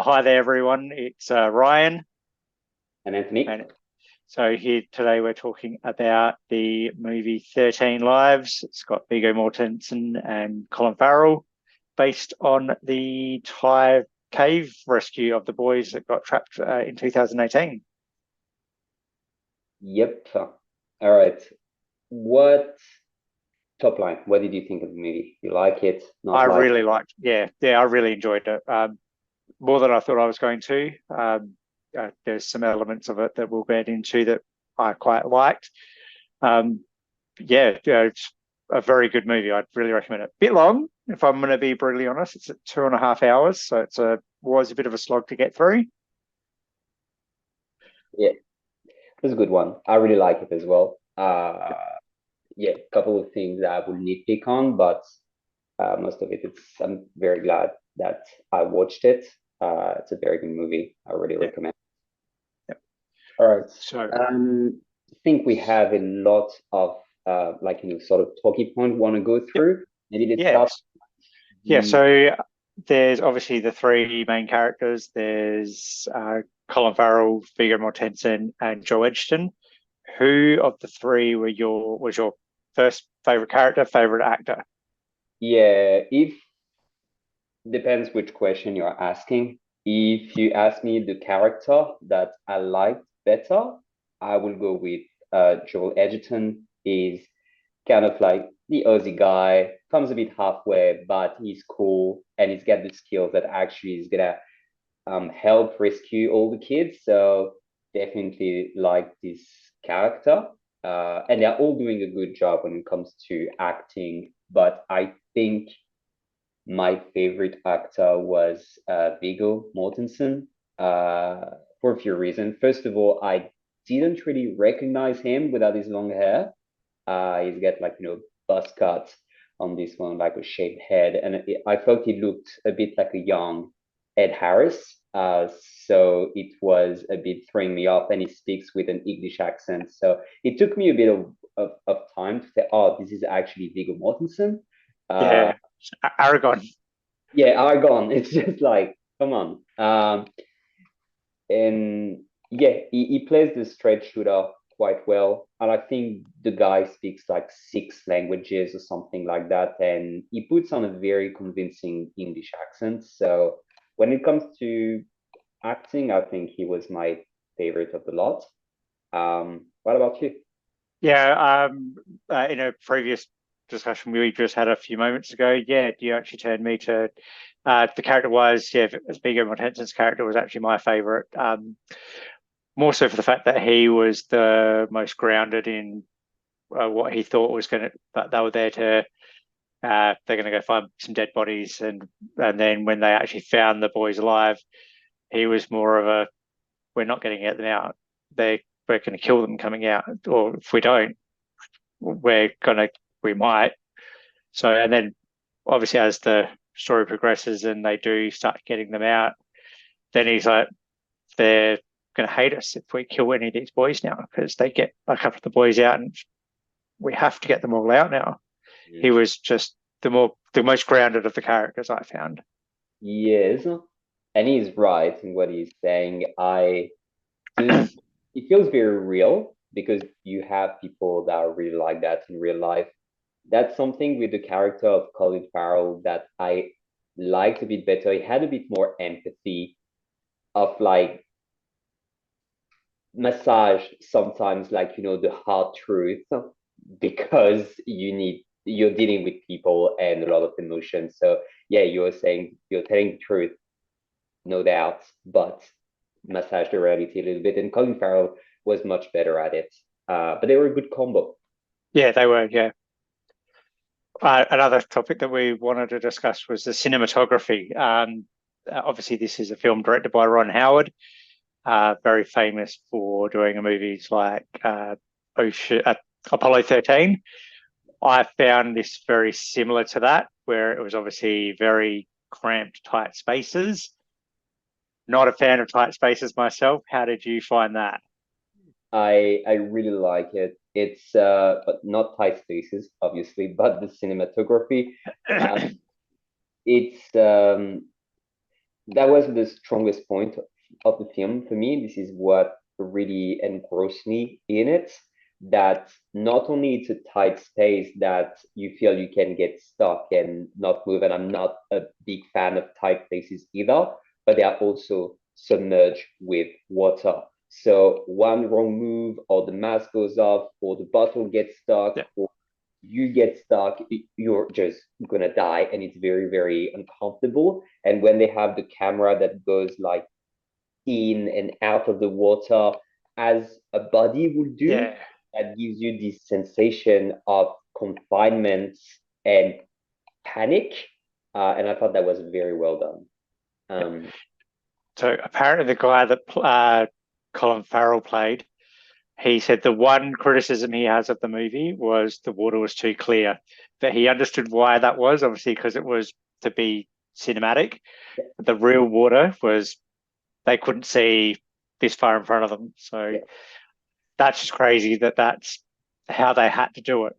Hi there, everyone. It's Ryan, And Anthony? and so here today we're talking about the movie 13 Lives. It's got Viggo Mortensen and Colin Farrell, based on the Thai cave rescue of the boys that got trapped in 2018. Yep. All right. What top line? What did you think of the movie? You like it? I Not like really liked, yeah, I really enjoyed it. More than I thought I was going to. There's some elements of it that we'll get into that I quite liked. Um, yeah, it's a very good movie. I'd really recommend it. Bit long, if I'm going to be brutally honest. It's at 2.5 hours, so was a bit of a slog to get through. yeah, it was a good one. I really like it as well. Yeah, a couple of things that I will nitpick on, but most of it, I'm very glad that I watched it. It's a very good movie. I really Yeah, recommend. yeah. All right. So I think we have a lot of sort of talking point want to go yeah, through. Maybe let's start. yes, yeah. The So there's obviously the three main characters. There's Colin Farrell, Viggo Mortensen, and Joe Edgerton. Who of the three was your first favorite character, favorite actor? yeah, if depends which question you're asking. If you ask me the character that I liked better, I will go with Joel Edgerton. Is kind of like the Aussie guy, comes a bit halfway, but he's cool and he's got the skills that actually is gonna help rescue all the kids. So definitely like this character. And they're all doing a good job when it comes to acting. But I think my favorite actor was Viggo Mortensen for a few reasons. First of all, I didn't really recognize him without his long hair. He's got like buzz cut on this one, like a shaved head, and I thought he looked a bit like a young Ed Harris. So it was a bit throwing me off, and he speaks with an English accent. So it took me a bit of time to say, oh, this is actually Viggo Mortensen. Uh, Yeah, Aragon. yeah, Argon. It's just like, come on. And yeah, he plays the straight shooter quite well. And I think the guy speaks like six languages or something like that. And he puts on a very convincing English accent. So when it comes to acting, I think he was my favorite of the lot. What about you? Yeah, in a previous discussion we just had a few moments ago, yeah, you actually turned me to the character was, yeah, Viggo Mortensen's character was actually my favorite. More so for the fact that he was the most grounded in what he thought was going to, that they were there to, they're going to go find some dead bodies. And then when they actually found the boys alive, he was more of a, we're not getting them out. We're going to kill them coming out. Or if we don't, we're gonna we might. So and then obviously as the story progresses and they do start getting them out, then he's like, they're gonna hate us if we kill any of these boys now because they get a couple of the boys out and we have to get them all out now. He Mm. was just the most grounded of the characters I found. Yes, and he's right in what he's saying. I this it feels very real because you have people that are really like that in real life. That's something with the character of Colin Farrell that I liked a bit better. He had a bit more empathy of like massage sometimes like the hard truth because you're dealing with people and a lot of emotion. So yeah, you're saying you're telling the truth, no doubt, but massage the reality a little bit. And Colin Farrell was much better at it. But they were a good combo. Yeah, they were. Yeah. Another topic that we wanted to discuss was the cinematography. Obviously, this is a film directed by Ron Howard, very famous for doing movies like Ocean, Apollo 13. I found this very similar to that, where it was obviously very cramped, tight spaces. Not a fan of tight spaces myself. How did you find that? I really like it. It's but not tight spaces, obviously, but the cinematography. Uh, it's that was the strongest point of the film for me. This is what really engrossed me in it. That not only it's a tight space that you feel you can get stuck and not move, and I'm not a big fan of tight places either, but they are also submerged with water. So one wrong move, or the mask goes off, or the bottle gets stuck, Yeah, or you get stuck, you're just gonna die, and it's very, very uncomfortable. And when they have the camera that goes like in and out of the water as a body would do, yeah, that gives you this sensation of confinement and panic. And I thought that was very well done. yeah. Um, So apparently, the guy that Colin Farrell played, he said the one criticism he has of the movie was the water was too clear. That he understood why that was, obviously, because it was to be cinematic. But the real water was they couldn't see this far in front of them. So yeah, that's just crazy that that's how they had to do it.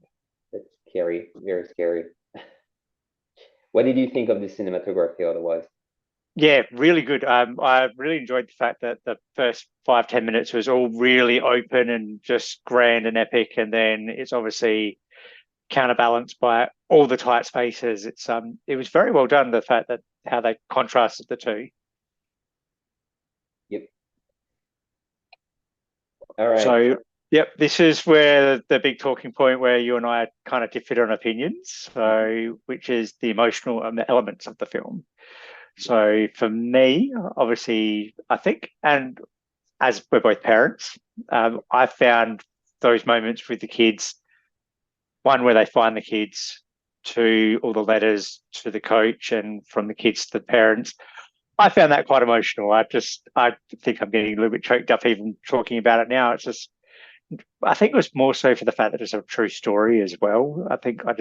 that's scary, very scary. What did you think of the cinematography otherwise? Yeah, really good. I really enjoyed the fact that the first 5, 10 minutes was all really open and just grand and epic, and then it's obviously counterbalanced by all the tight spaces. It was very well done. The fact that how they contrasted the two. Yep. All right. So, yep, this is where the big talking point where you and I kind of differed on opinions. So, which is the emotional elements of the film. So, for me, obviously, I think, and as we're both parents, I found those moments with the kids, one where they find the kids, to all the letters to the coach and from the kids to the parents. I found that quite emotional. I think I'm getting a little bit choked up even talking about it now. It's just, I think it was more so for the fact that it's a true story as well. I think I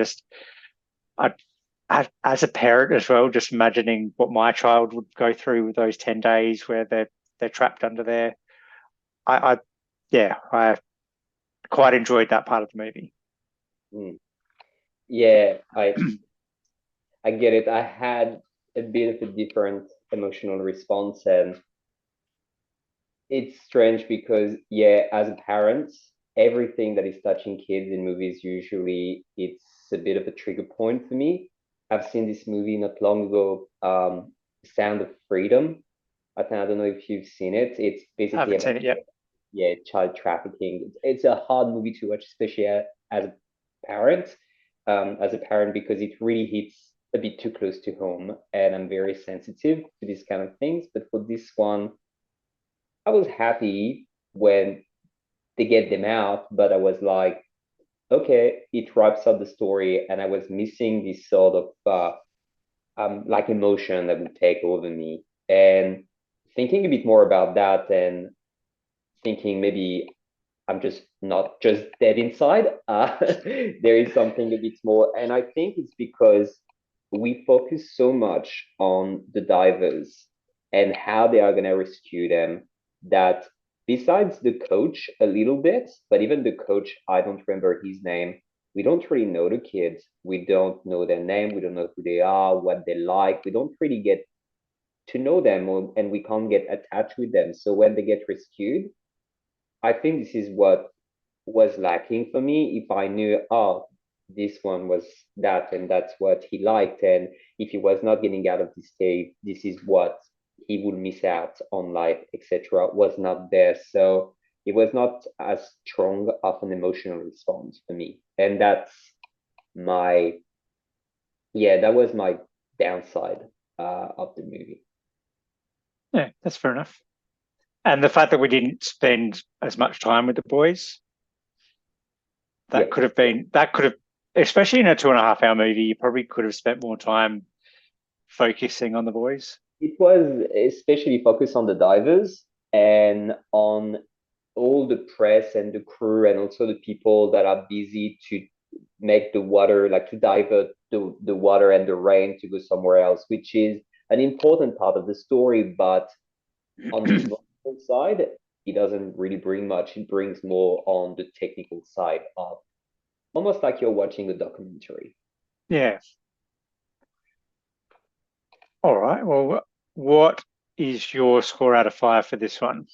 as a parent as well, just imagining what my child would go through with those 10 days where they're trapped under there. I yeah, I quite enjoyed that part of the movie. Mm. Yeah, I get it. I had a bit of a different emotional response, and it's strange because, yeah, as a parent, everything that is touching kids in movies usually it's a bit of a trigger point for me. I've seen this movie not long ago, Sound of Freedom. I don't know if you've seen it. It's I basically haven't about, seen it yet. yeah, child trafficking. It's a hard movie to watch, especially as a parent, because it really hits a bit too close to home, and I'm very sensitive to these kind of things. But for this one, I was happy when they get them out, but I was like, okay, it wraps up the story, and I was missing this sort of like emotion that would take over me. And thinking a bit more about that, and thinking maybe I'm just not just dead inside. There is something a bit more, and I think it's because we focus so much on the divers and how they are going to rescue them that besides the coach a little bit, but even the coach, I don't remember his name. We don't really know the kids. We don't know their name. We don't know who they are, what they like. We don't really get to know them, and we can't get attached with them. So when they get rescued, I think this is what was lacking for me. If I knew, oh, this one was that, and that's what he liked, and if he was not getting out of this cave, this is what he would miss out on life, etc., was not there. So it was not as strong of an emotional response for me. And that's my, yeah, that was my downside of the movie. Yeah, that's fair enough. And the fact that we didn't spend as much time with the boys, Yeah. that could have, especially in a 2.5 hour movie, you probably could have spent more time focusing on the boys. It was especially focused on the divers and on all the press and the crew and also the people that are busy to make the water, like to divert the water and the rain to go somewhere else, which is an important part of the story. But on the emotional side, it doesn't really bring much. It brings more on the technical side of almost like you're watching a documentary. Yeah. All right. Well, what is your score out of 5 for this one?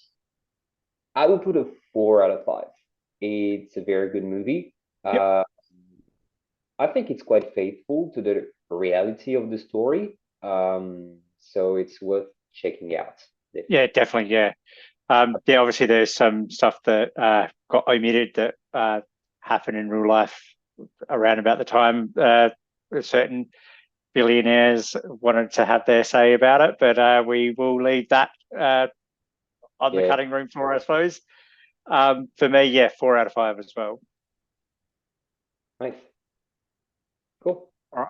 I will put a 4 out of 5. It's a very good movie. Yep. I think it's quite faithful to the reality of the story. So it's worth checking out. Yeah, Definitely. definitely. Yeah. Yeah, obviously there's some stuff that got omitted that happened in real life around about the time certain billionaires wanted to have their say about it, but we will leave that on the Yeah, cutting room floor, I suppose. For me, yeah, 4 out of 5 as well. nice. Cool. All right.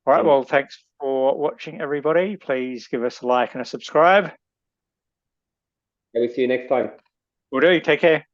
All right. And Well, thanks for watching, everybody. Please give us a like and a subscribe. I will see you next time. Will do. Take care.